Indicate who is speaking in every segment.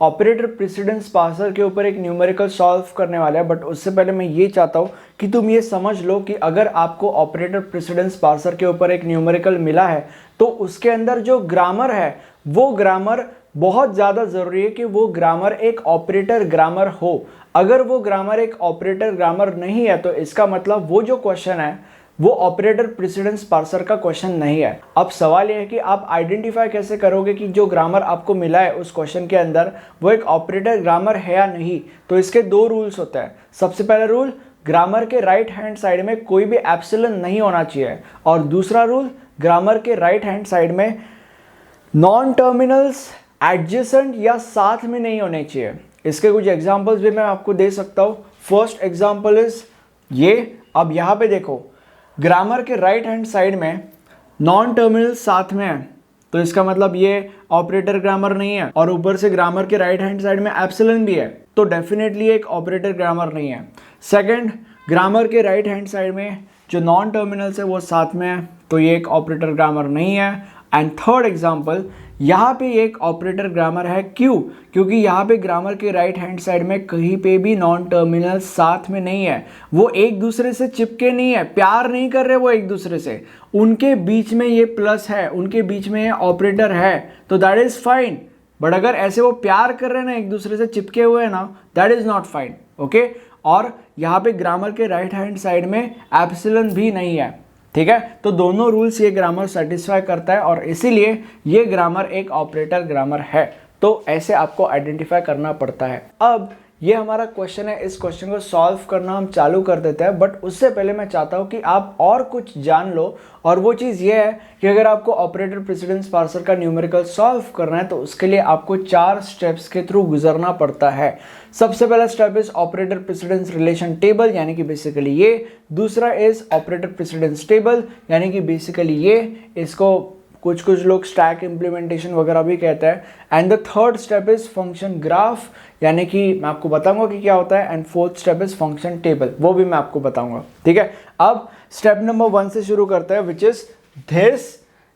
Speaker 1: Operator precedence parser के ऊपर एक न्यूमेरिकल सॉल्व करने वाले हैं, बट उससे पहले मैं ये चाहता हूँ कि तुम ये समझ लो कि अगर आपको ऑपरेटर प्रेसिडेंस पार्सर के ऊपर एक न्यूमेरिकल मिला है तो उसके अंदर जो ग्रामर है वो ग्रामर बहुत ज़्यादा ज़रूरी है कि वो ग्रामर एक ऑपरेटर ग्रामर हो। अगर वो ग्रामर एक ऑपरेटर ग्रामर नहीं है तो इसका मतलब वो जो क्वेश्चन है वो ऑपरेटर प्रेसिडेंस पार्सर का क्वेश्चन नहीं है। अब सवाल यह है कि आप आइडेंटिफाई कैसे करोगे कि जो ग्रामर आपको मिला है उस क्वेश्चन के अंदर वो एक ऑपरेटर ग्रामर है या नहीं। तो इसके दो रूल्स होते हैं। सबसे पहला रूल, ग्रामर के राइट हैंड साइड में कोई भी एप्सिलॉन नहीं होना चाहिए, और दूसरा रूल, ग्रामर के राइट हैंड साइड में नॉन टर्मिनल्स एडजेसेंट या साथ में नहीं होने चाहिए। इसके कुछ एग्जांपल्स भी मैं आपको दे सकता हूँ। फर्स्ट एग्जांपल इज ये। अब यहाँ पे देखो, ग्रामर के राइट हैंड साइड में नॉन टर्मिनल साथ में है तो इसका मतलब ये ऑपरेटर ग्रामर नहीं है, और ऊपर से ग्रामर के राइट हैंड साइड में एप्सिलॉन भी है तो डेफिनेटली एक ऑपरेटर ग्रामर नहीं है। सेकंड, ग्रामर के राइट हैंड साइड में जो नॉन टर्मिनल्स है वो साथ में है तो ये एक ऑपरेटर ग्रामर नहीं है। एंड थर्ड एग्जांपल, यहाँ पे एक ऑपरेटर ग्रामर है। क्यों? क्योंकि यहाँ पे ग्रामर के राइट हैंड साइड में कहीं पे भी नॉन टर्मिनल साथ में नहीं है, वो एक दूसरे से चिपके नहीं है, प्यार नहीं कर रहे वो एक दूसरे से, उनके बीच में ये प्लस है, उनके बीच में ये ऑपरेटर है तो दैट इज फाइन। बट अगर ऐसे वो प्यार कर रहे हैं ना, एक दूसरे से चिपके हुए हैं ना, that is not fine. Okay, और यहाँ पे ग्रामर के राइट हैंड साइड में एप्सिलॉन भी नहीं है। ठीक है, तो दोनों रूल्स ये ग्रामर सेटिस्फाई करता है और इसीलिए ये ग्रामर एक ऑपरेटर ग्रामर है। तो ऐसे आपको आइडेंटिफाई करना पड़ता है। अब ये हमारा क्वेश्चन है, इस क्वेश्चन को सॉल्व करना हम चालू कर देते हैं, बट उससे पहले मैं चाहता हूँ कि आप और कुछ जान लो, और वो चीज़ ये है कि अगर आपको ऑपरेटर प्रेसिडेंस पार्सर का न्यूमेरिकल सॉल्व करना है तो उसके लिए आपको 4 स्टेप्स के थ्रू गुजरना पड़ता है। सबसे पहला step is operator precedence relation table, यानी कि बेसिकली ये। दूसरा इज ऑपरेटर प्रेसिडेंस टेबल, यानी कि बेसिकली ये, इसको कुछ लोग स्टैक इम्प्लीमेंटेशन वगैरह भी कहते हैं। And the third step is function graph, यानी कि मैं आपको बताऊंगा कि क्या होता है। And fourth step is function table, वो भी मैं आपको बताऊंगा। ठीक है, अब स्टेप नंबर 1 से शुरू करते हैं, विच इज दिस।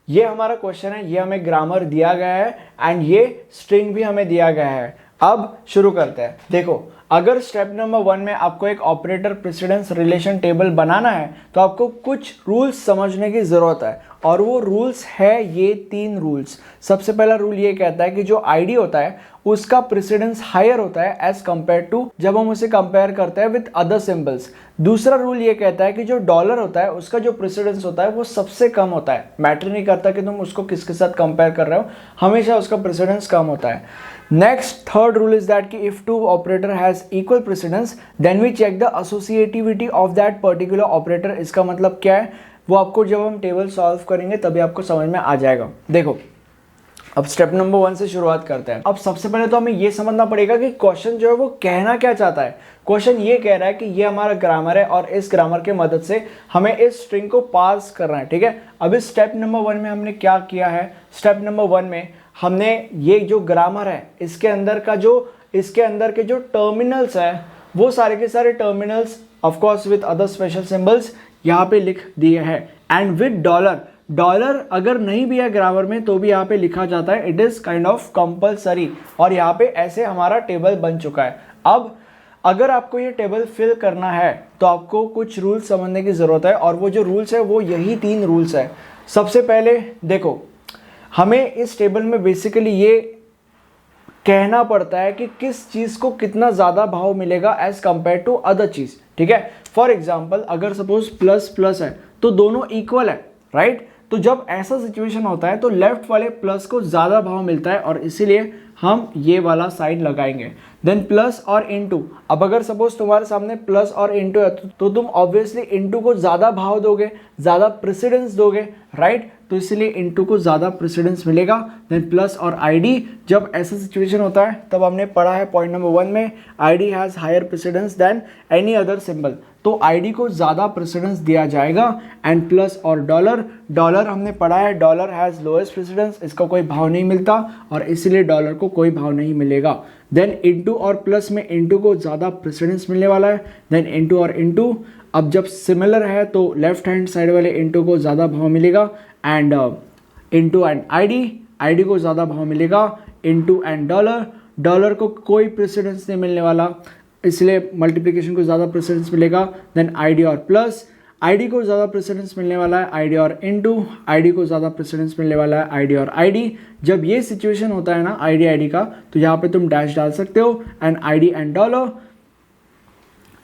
Speaker 1: ये हमारा क्वेश्चन है, ये हमें ग्रामर दिया गया है एंड ये स्ट्रिंग भी हमें दिया गया है। अब शुरू करते हैं। देखो, अगर स्टेप नंबर 1 में आपको एक ऑपरेटर प्रेसिडेंस रिलेशन टेबल बनाना है तो आपको कुछ रूल्स समझने की जरूरत है, और वो रूल्स है ये 3 रूल्स। सबसे पहला रूल ये कहता है कि जो आईडी होता है उसका प्रेसिडेंस हायर होता है एज कंपेयर टू जब हम उसे कंपेयर करते हैं विद अदर सिंबल्स। दूसरा रूल ये कहता है कि जो डॉलर होता है उसका जो प्रेसिडेंस होता है वो सबसे कम होता है। मैटर नहीं करता कि तुम उसको किसके साथ कंपेयर कर रहे हो, हमेशा उसका प्रेसिडेंस कम होता है। Next, third rule is that कि if two operator has equal precedence then we check the associativity of that particular operator. इसका मतलब क्या है वो आपको जब हम टेबल सॉल्व करेंगे तभी आपको समझ में आ जाएगा। देखो, अब स्टेप नंबर 1 से शुरुआत करते हैं। अब सबसे पहले तो हमें ये समझना पड़ेगा कि क्वेश्चन जो है वो कहना क्या चाहता है। क्वेश्चन ये कह रहा है कि ये हमारा ग्रामर है और इस ग्रामर के मदद से हमें इस स्ट्रिंग को पास करना है। ठीक है, अब इस स्टेप नंबर 1 में हमने क्या किया है, स्टेप नंबर 1 में हमने ये जो ग्रामर है इसके अंदर के जो टर्मिनल्स है वो सारे के सारे terminals of course with other special symbols यहाँ पे लिख दिए हैं। एंड विद डॉलर अगर नहीं भी है ग्रामर में तो भी यहाँ पे लिखा जाता है, it is kind of compulsory, और यहाँ पे ऐसे हमारा टेबल बन चुका है। अब अगर आपको ये टेबल फिल करना है तो आपको कुछ रूल्स समझने की जरूरत है, और वो जो रूल्स है वो यही 3 रूल्स है। सबसे पहले देखो, हमें इस टेबल में बेसिकली ये कहना पड़ता है कि किस चीज को कितना ज्यादा भाव मिलेगा एज कंपेयर टू अदर चीज। ठीक है, फॉर एग्जाम्पल अगर सपोज प्लस प्लस है तो दोनों इक्वल है, राइट। तो जब ऐसा सिचुएशन होता है तो लेफ्ट वाले प्लस को ज्यादा भाव मिलता है और इसीलिए हम ये वाला साइन लगाएंगे। देन प्लस और इनटू, अब अगर सपोज तुम्हारे सामने प्लस और इनटू है तो तुम ऑब्वियसली इनटू को ज्यादा भाव दोगे, ज्यादा प्रेसिडेंस दोगे, राइट। तो इसलिए इनटू को ज्यादा प्रेसिडेंस मिलेगा। देन प्लस और आईडी, जब ऐसा सिचुएशन होता है तब हमने पढ़ा है पॉइंट नंबर 1 में, ID has higher precedence than any other symbol, तो आईडी को ज्यादा प्रेसिडेंस दिया जाएगा। एंड प्लस और डॉलर हमने पढ़ा है, डॉलर हैज लोएस्ट प्रेसिडेंस, इसका कोई भाव नहीं मिलता और इसीलिए डॉलर को कोई भाव नहीं मिलेगा। देन इनटू और प्लस में इनटू को ज्यादा प्रेसिडेंस मिलने वाला है। देन इनटू और इनटू, अब जब सिमिलर है तो लेफ्ट हैंड साइड वाले इनटू को ज्यादा भाव मिलेगा। एंड इनटू एंड आईडी को ज्यादा भाव मिलेगा। इनटू एंड डॉलर को कोई प्रेसिडेंस नहीं मिलने वाला, इसलिए मल्टीप्लिकेशन को ज़्यादा प्रेसिडेंस मिलेगा। देन आईडी और प्लस, आईडी को ज़्यादा प्रेसिडेंस मिलने वाला है, आईडी और इनटू, आईडी को ज़्यादा प्रेसिडेंस मिलने वाला है, आईडी और आईडी। जब ये सिचुएशन होता है ना आईडी आईडी का, तो यहाँ पे तुम डैश डाल सकते हो एंड आईडी एंड डॉलर।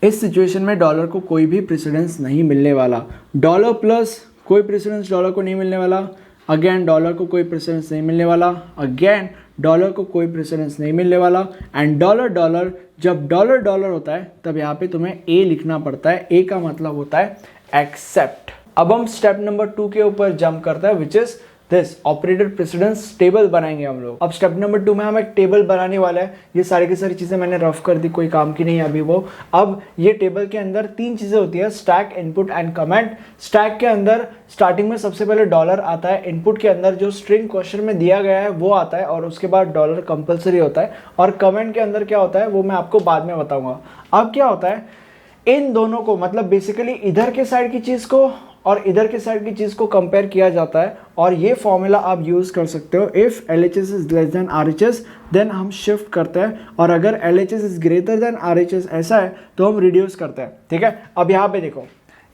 Speaker 1: इस सिचुएशन में डॉलर को कोई भी प्रेसिडेंस नहीं मिलने वाला। डॉलर प्लस, कोई प्रेसिडेंस डॉलर को नहीं मिलने वाला। अगेन डॉलर को कोई प्रेसिडेंस नहीं मिलने वाला। अगेन डॉलर को कोई प्रेसिडेंस नहीं मिलने वाला। एंड डॉलर डॉलर, जब डॉलर डॉलर होता है तब यहाँ पे तुम्हें ए लिखना पड़ता है। ए का मतलब होता है एक्सेप्ट। अब हम स्टेप नंबर 2 के ऊपर जंप करते हैं, which is this operator precedence table बनाएंगे हम लोग। अब स्टेप नंबर 2 में हम एक टेबल बनाने वाला है। ये सारी की सारी चीजें मैंने रफ कर दी, कोई काम की नहीं है अभी वो। अब ये टेबल के अंदर 3 चीजें होती है, stack, input and comment. Stack के अंदर स्टार्टिंग में सबसे पहले डॉलर आता है, इनपुट के अंदर जो स्ट्रिंग क्वेश्चन में दिया गया है वो आता है, और उसके बाद डॉलर कंपलसरी होता है, और कमेंट के अंदर क्या होता है वो मैं आपको बाद में बताऊंगा। अब क्या होता है, इन दोनों को मतलब बेसिकली इधर के साइड की चीज को और इधर के साइड की चीज को कंपेयर किया जाता है, और ये फॉर्मूला आप यूज कर सकते हो। If LHS is less than RHS then हम शिफ्ट करते हैं, और अगर LHS is greater than RHS ऐसा है तो हम रिड्यूस करते हैं। ठीक है, अब यहाँ पे देखो,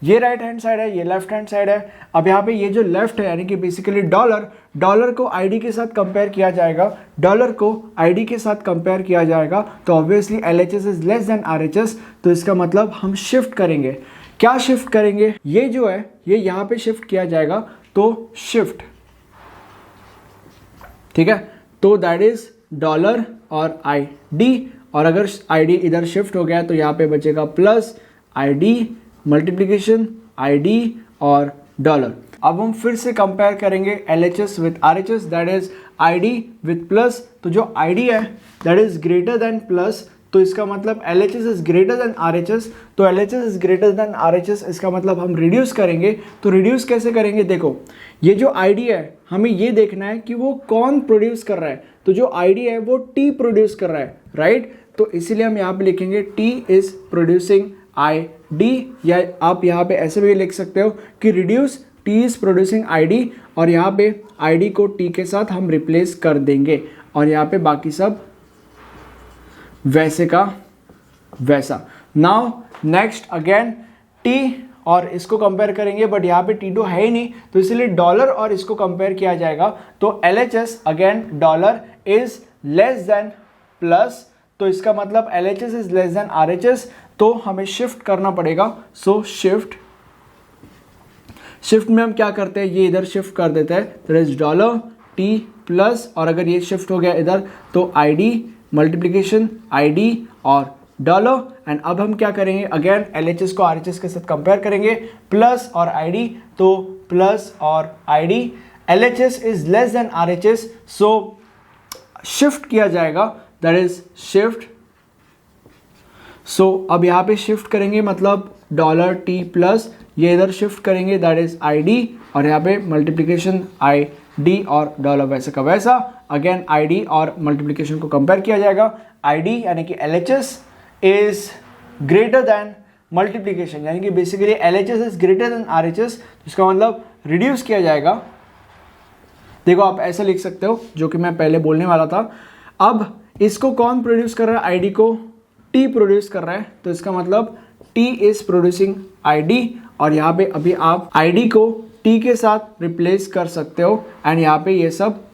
Speaker 1: ये राइट हैंड साइड है, ये लेफ्ट हैंड साइड है। अब यहाँ पे ये जो लेफ्ट है यानी कि बेसिकली डॉलर, डॉलर को आईडी के साथ कंपेयर किया जाएगा, डॉलर को आईडी के साथ कंपेयर किया जाएगा, तो obviously LHS is less than RHS, तो इसका मतलब हम शिफ्ट करेंगे। क्या शिफ्ट करेंगे, ये जो है ये यहाँ पे शिफ्ट किया जाएगा, तो शिफ्ट, ठीक है, तो दैट इज डॉलर और आईडी, और अगर आईडी इधर शिफ्ट हो गया तो यहाँ पे बचेगा प्लस आईडी मल्टीप्लिकेशन आईडी और डॉलर। अब हम फिर से कंपेयर करेंगे LHS with RHS, that is ID with plus, तो जो आईडी है that is greater then plus, तो इसका मतलब LHS is greater than RHS, तो LHS is greater than RHS, इसका मतलब हम रिड्यूस करेंगे। तो रिड्यूस कैसे करेंगे, देखो ये जो आईडी है हमें ये देखना है कि वो कौन प्रोड्यूस कर रहा है, तो जो आईडी है वो T प्रोड्यूस कर रहा है, राइट, तो इसीलिए हम यहाँ पे लिखेंगे T इज प्रोड्यूसिंग ID, या आप यहाँ पे ऐसे भी लिख सकते हो कि reduce T is producing ID, और यहाँ पे ID को T के साथ हम रिप्लेस कर देंगे, और यहाँ पे बाकी सब वैसे का वैसा। नाउ नेक्स्ट अगेन T और इसको कंपेयर करेंगे, बट यहाँ पे T2 है ही नहीं, तो इसलिए डॉलर और इसको कंपेयर किया जाएगा, तो LHS again dollar is less then plus, तो इसका मतलब LHS is less than RHS, तो हमें शिफ्ट करना पड़ेगा। सो शिफ्ट में हम क्या करते हैं, ये इधर शिफ्ट कर देते हैं, that is dollar T plus, और अगर ये शिफ्ट हो गया इधर तो ID मल्टीप्लिकेशन ID और डॉलर। एंड अब हम क्या करेंगे, अगेन LHS को RHS के साथ कंपेयर करेंगे, प्लस और ID, तो प्लस और ID, LHS is less than RHS, so shift किया जाएगा, दैट इज शिफ्ट। सो अब यहाँ पे शिफ्ट करेंगे मतलब डॉलर T प्लस, ये इधर शिफ्ट करेंगे दैट इज ID, और यहाँ पे मल्टीप्लिकेशन ID और डॉलर वैसे का वैसा। अगेन ID और मल्टीप्लिकेशन को कंपेयर किया जाएगा, ID यानी कि LHS is greater then multiplication, यानी कि basically LHS is greater than RHS, इसका मतलब रिड्यूस किया जाएगा। देखो आप ऐसे लिख सकते हो, जो कि मैं पहले बोलने वाला था। अब इसको कौन प्रोड्यूस कर रहा है, ID को T प्रोड्यूस कर रहा है, तो इसका मतलब T इज प्रोड्यूसिंग ID, और यहाँ पे अभी आप ID को T के साथ रिप्लेस कर सकते हो, एंड यहाँ पे ये सब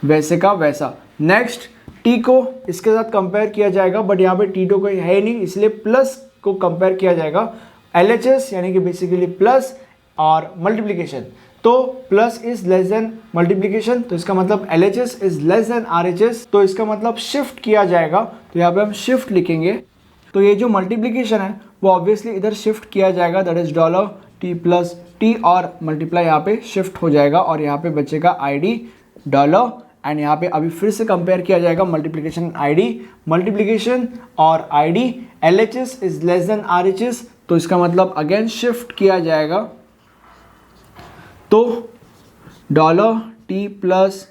Speaker 1: वैसे का वैसा। नेक्स्ट T को इसके साथ कंपेयर किया जाएगा, बट यहाँ पे T2 कोई है नहीं, इसलिए प्लस को कंपेयर किया जाएगा। LHS यानी कि बेसिकली प्लस और मल्टीप्लिकेशन, तो plus is less then multiplication, तो इसका मतलब LHS is less than RHS, तो इसका मतलब शिफ्ट किया जाएगा, तो यहाँ पे हम शिफ्ट लिखेंगे। तो ये जो मल्टीप्लिकेशन है वो ऑब्वियसली इधर शिफ्ट किया जाएगा, that is dollar T plus T, और मल्टीप्लाई यहाँ पे शिफ्ट हो जाएगा, और यहाँ पे बचेगा ID डॉलर, एंड यहाँ पे अभी फिर से कंपेयर किया जाएगा मल्टीप्लिकेशन ID, मल्टीप्लिकेशन और ID, LHS is less than RHS, तो इसका मतलब अगेन शिफ्ट किया जाएगा, तो dollar T plus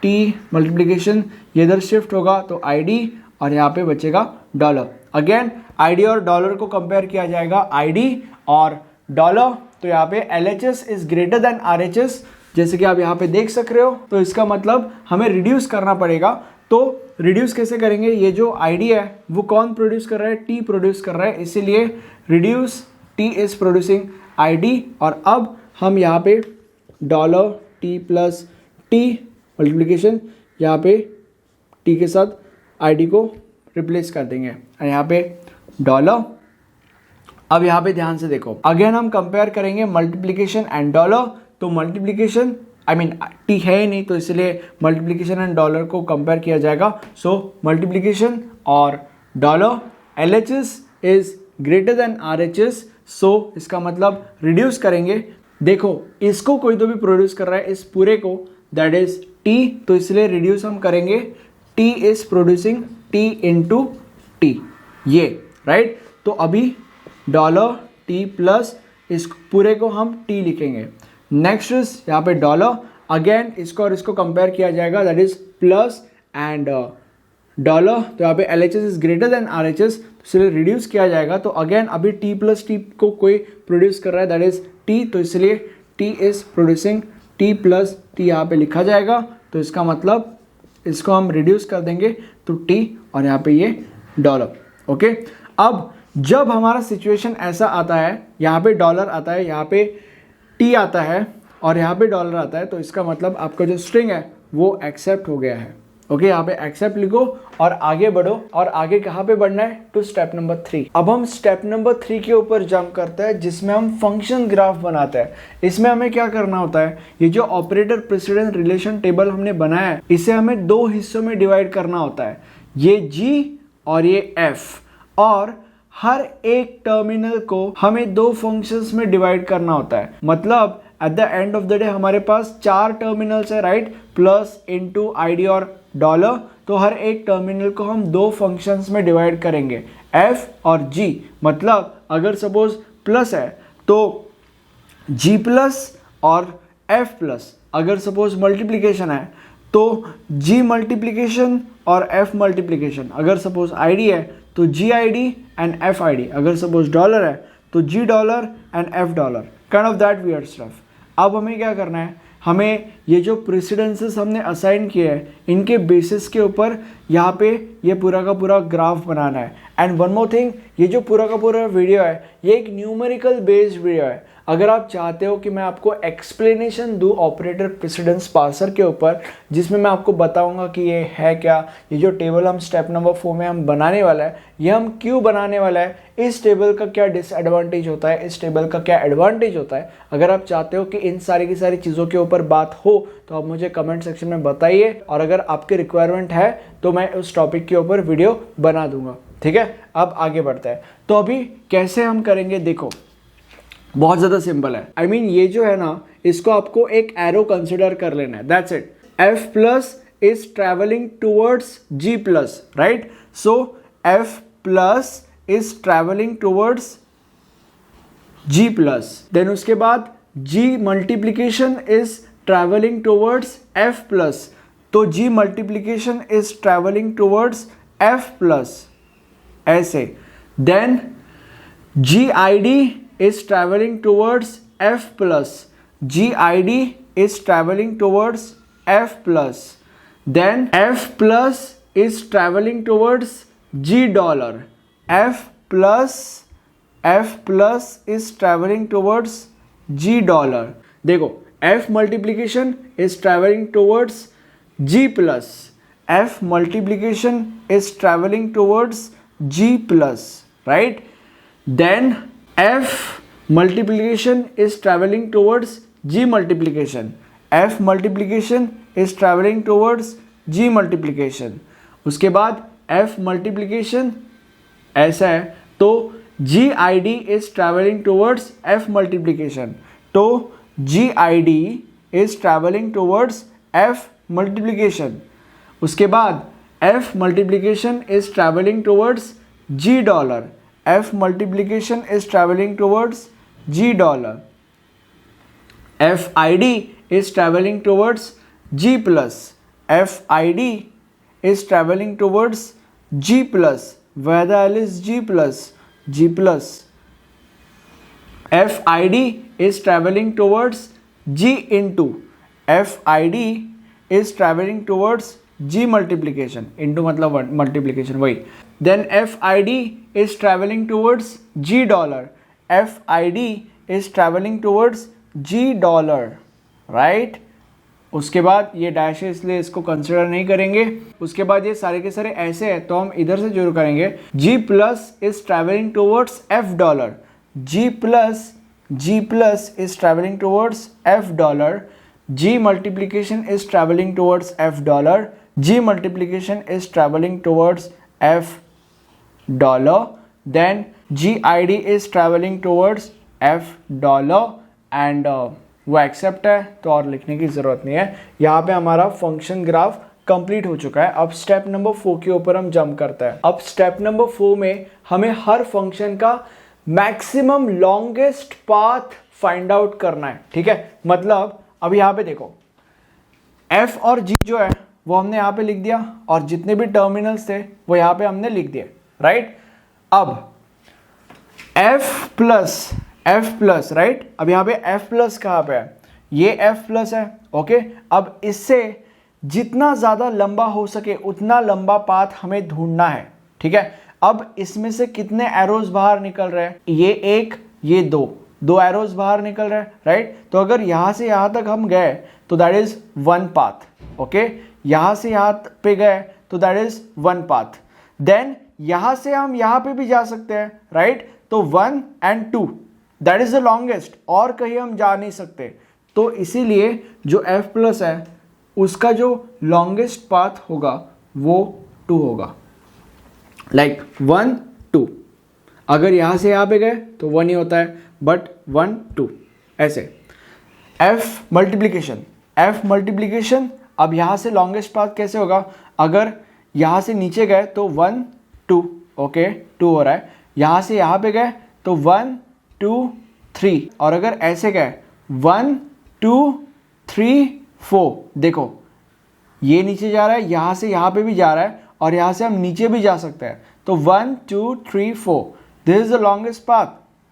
Speaker 1: T multiplication ये इधर शिफ्ट होगा, तो ID, और यहाँ पे बचेगा डॉलर। अगेन ID और डॉलर को कंपेयर किया जाएगा, ID और डॉलर, तो यहाँ पे LHS is greater than RHS, जैसे कि आप यहाँ पे देख सक रहे हो, तो इसका मतलब हमें रिड्यूस करना पड़ेगा, तो रिड्यूस कैसे करेंगे, ये जो आईडी है वो कौन प्रोड्यूस कर रहा है, टी प्रोड्यूस कर रहा है, इसीलिए reduce T is producing ID. और अब हम यहाँ पे dollar T plus T multiplication यहाँ पे टी के साथ आईडी को रिप्लेस कर देंगे और यहाँ पे डॉलर। अब यहाँ पे ध्यान से देखो, अगेन हम कंपेयर करेंगे मल्टीप्लिकेशन एंड डॉलर। तो मल्टीप्लिकेशन टी है ही नहीं, तो इसलिए मल्टीप्लिकेशन एंड डॉलर को कंपेयर किया जाएगा। सो मल्टीप्लिकेशन और dollar, LHS is greater than RHS, सो इसका मतलब रिड्यूस करेंगे। देखो इसको कोई तो भी प्रोड्यूस कर रहा है, इस पूरे को, दैट इज टी, तो इसलिए रिड्यूस हम करेंगे, T is producing T into T, ये राइट। तो अभी डॉलर टी प्लस इस पूरे को हम टी लिखेंगे। नेक्स्ट इज यहाँ पे डॉलर, अगेन इसको और इसको कंपेयर किया जाएगा, that is plus and dollar. तो यहाँ पे LHS is greater than RHS, तो इसलिए रिड्यूस किया जाएगा। तो अगेन अभी टी प्लस टी को कोई प्रोड्यूस कर रहा है, दैट इज टी, तो इसलिए T is producing T plus T यहाँ पे लिखा जाएगा। तो इसका मतलब इसको हम रिड्यूस कर देंगे तो टी और यहाँ पे ये डॉलर। ओके, अब जब हमारा सिचुएशन ऐसा आता है, यहाँ पे डॉलर आता है, यहाँ पे टी आता है और यहाँ पे डॉलर आता है, तो इसका मतलब आपका जो स्ट्रिंग है वो एक्सेप्ट हो गया है। ओके, यहाँ पे एक्सेप्ट लिखो और आगे बढ़ो। और आगे कहाँ पे बढ़ना है, टू स्टेप नंबर 3। अब हम स्टेप नंबर 3 के ऊपर जंप करते हैं, जिसमें हम फंक्शन ग्राफ बनाते हैं। इसमें हमें क्या करना होता है, ये जो ऑपरेटर प्रेसिडेंस रिलेशन टेबल हमने बनाया है, इसे हमें 2 हिस्सों में डिवाइड करना होता है, ये G और ये F। और हर एक टर्मिनल को हमें 2 फंक्शंस में डिवाइड करना होता है। मतलब at the end of the day हमारे पास 4 टर्मिनल्स है, राइट, प्लस इनटू आईडी और डॉलर। तो हर एक टर्मिनल को हम 2 फंक्शंस में डिवाइड करेंगे, F और G। मतलब अगर सपोज प्लस है तो G प्लस और F प्लस, अगर सपोज मल्टीप्लिकेशन है तो G मल्टीप्लिकेशन और F मल्टीप्लिकेशन, अगर सपोज आईडी है तो G ID and F ID, अगर सपोज डॉलर है तो G dollar and F dollar, kind of that weird stuff. अब हमें क्या करना है, हमें ये जो प्रेसिडेंसेस हमने असाइन किए हैं इनके बेसिस के ऊपर यहाँ पे ये पूरा का पूरा ग्राफ बनाना है। एंड वन मोर थिंग, ये जो पूरा का पूरा वीडियो है ये एक न्यूमेरिकल बेस्ड वीडियो है। अगर आप चाहते हो कि मैं आपको एक्सप्लेनेशन दूँ ऑपरेटर प्रेसिडेंस पार्सर के ऊपर, जिसमें मैं आपको बताऊंगा कि ये है क्या, ये जो टेबल हम स्टेप नंबर 4 में हम बनाने वाला है ये हम क्यों बनाने वाला है, इस टेबल का क्या डिसएडवांटेज होता है, इस टेबल का क्या एडवांटेज होता है, अगर आप चाहते हो कि इन सारी की सारी चीज़ों के ऊपर बात हो तो आप मुझे कमेंट सेक्शन में बताइए, और अगर आपकी रिक्वायरमेंट है तो मैं उस टॉपिक के ऊपर वीडियो बना दूंगा। ठीक है, अब आगे बढ़ते हैं। तो अभी कैसे हम करेंगे, देखो बहुत ज़्यादा सिंपल है। I mean, ये जो है ना, इसको आपको एक एरो कंसिडर कर लेना है, that's it. F plus is traveling towards G plus, right. So F plus is traveling towards G plus, then उसके बाद G multiplication is traveling towards F plus, तो G multiplication is traveling towards F plus, ऐसे। Then GID is traveling towards F plus, GID is traveling towards F plus, then F plus is traveling towards G dollar, F plus is traveling towards G dollar। देखो F multiplication is traveling towards G plus, F multiplication is traveling towards G plus, right? Then F multiplication is traveling towards G multiplication, F multiplication is traveling towards G multiplication। उसके बाद F multiplication ऐसा है तो GID is traveling towards F multiplication, तो GID is traveling towards F multiplication। उसके बाद F multiplication is traveling towards G dollar, F multiplication is traveling towards G dollar, FID is traveling towards G plus, FID is traveling towards G plus, where the L is G plus, G plus, FID is traveling towards G into, FID is traveling towards G multiplication, into मतलब multiplication वही। Then FID is traveling towards G dollar, FID is traveling towards G dollar, right. उसके बाद ये dash है इसलिए इसको consider नहीं करेंगे। उसके बाद ये सारे के सारे ऐसे है तो हम इधर से शुरू करेंगे। G plus is traveling towards F dollar, G plus is traveling towards F dollar, G multiplication is traveling towards F dollar, G multiplication is traveling towards F dollar, then GID is traveling towards F dollar and वो accept है तो और लिखने की ज़रूरत नहीं है। यहाँ पे हमारा फंक्शन ग्राफ कंप्लीट हो चुका है। अब स्टेप नंबर 4 के ऊपर हम जंप करते हैं। अब स्टेप नंबर 4 में हमें हर फंक्शन का maximum longest path find out करना है, ठीक है। मतलब अब यहाँ पे देखो F और G जो है वो हमने यहाँ पे लिख दिया और जितने भी टर्मिनल्स थे वो यहाँ पे हमने लिख दिए, राइट। अब F प्लस राइट, अब यहाँ पे F प्लस कहाँ पे है, ये F प्लस है, ओके। अब इससे जितना ज़्यादा लंबा हो सके उतना लंबा पाथ हमें ढूंढना है, ठीक है। अब इसमें से कितने एरोज बाहर निकल रहे हैं, ये एक, ये दो एरोज बाहर निकल रहे हैं, राइट। तो अगर यहाँ से यहाँ तक हम गए तो that is one path, okay. यहाँ से यहाँ पे गए तो that is one path. Then यहाँ से हम यहाँ पे भी जा सकते हैं, राइट। तो 1 and 2 that is the longest, और कहीं हम जा नहीं सकते। तो इसीलिए जो F प्लस है उसका जो लॉन्गेस्ट पाथ होगा वो 2 होगा, लाइक 1 2। अगर यहाँ से यहाँ पे गए तो 1 ही होता है, बट 1 2 ऐसे। F मल्टीप्लीकेशन, अब यहाँ से लॉन्गेस्ट पाथ कैसे होगा, अगर यहाँ से नीचे गए तो 1 2, ओके 2 हो रहा है। यहाँ से यहाँ पे गए तो 1 2 3, और अगर ऐसे गए 1 2 3 4, देखो ये नीचे जा रहा है, यहाँ से यहाँ पे भी जा रहा है, और यहाँ से हम नीचे भी जा सकते हैं। तो 1 2 3 4, this is the longest path,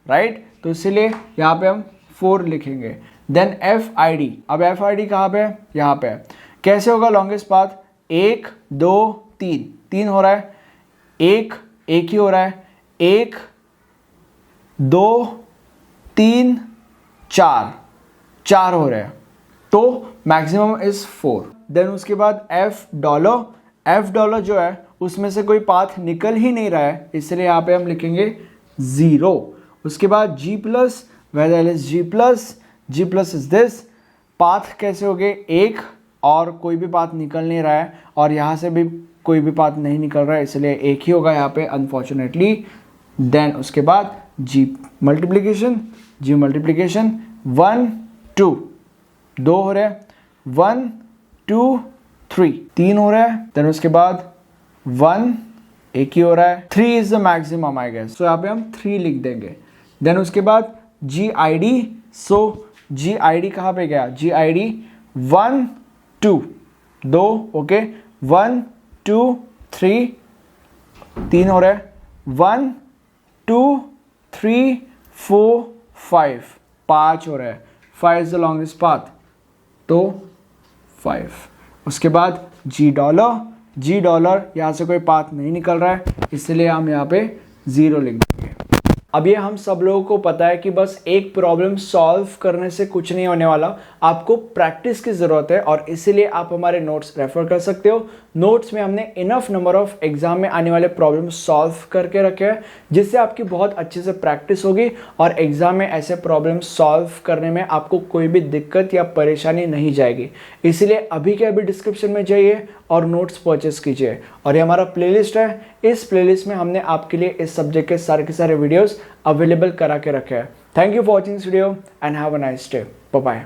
Speaker 1: right. तो इसीलिए यहाँ पे हम 4 लिखेंगे। देन FID, अब FID कहाँ पे है, यहाँ पे है। कैसे होगा लॉन्गेस्ट पाथ, 1 2 3, 3 हो रहा है, एक ही हो रहा है, 1 2 3 4 हो रहे हैं, तो मैक्सिमम इज 4। देन उसके बाद F डॉलर जो है उसमें से कोई पाथ निकल ही नहीं रहा है, इसलिए यहाँ पे हम लिखेंगे 0। उसके बाद G plus, G plus is this, path कैसे हो गए, 1 और कोई भी पाथ निकल नहीं रहा है, और यहाँ से भी कोई भी पाथ नहीं निकल रहा है, इसलिए एक ही होगा यहाँ पे अनफॉर्चुनेटली। देन उसके बाद G मल्टीप्लीकेशन 1 2, 2 हो रहे हैं, 1 2 3, 3 हो रहा है। देन उसके बाद 1 एक ही हो रहा है, 3 is the maximum I guess, तो यहाँ पे हम 3 लिख देंगे। देन उसके बाद GID, सो GID कहाँ पे गया, GID 1 2, 2, ओके 1 2 3, 3 हो रहा है, 1 2 3 4 5 हो रहा है, 5 इज द लॉन्गेस्ट पाथ, तो 5। उसके बाद G डॉलर, यहाँ से कोई पाथ नहीं निकल रहा है, इसलिए हम यहाँ पे 0 लिख देंगे। अब ये हम सब लोगों को पता है कि बस एक प्रॉब्लम सॉल्व करने से कुछ नहीं होने वाला, आपको प्रैक्टिस की ज़रूरत है, और इसीलिए आप हमारे नोट्स रेफर कर सकते हो। नोट्स में हमने इनफ नंबर ऑफ एग्जाम में आने वाले प्रॉब्लम सॉल्व करके रखे हैं, जिससे आपकी बहुत अच्छे से प्रैक्टिस होगी और एग्जाम में ऐसे प्रॉब्लम सॉल्व करने में आपको कोई भी दिक्कत या परेशानी नहीं जाएगी। इसीलिए अभी के अभी डिस्क्रिप्शन में जाइए और नोट्स परचेस कीजिए। और ये हमारा प्लेलिस्ट है, इस प्लेलिस्ट में हमने आपके लिए इस सब्जेक्ट के सारे वीडियोस अवेलेबल करा के रखे हैं। Thank you for watching this video and have a nice day. Bye bye.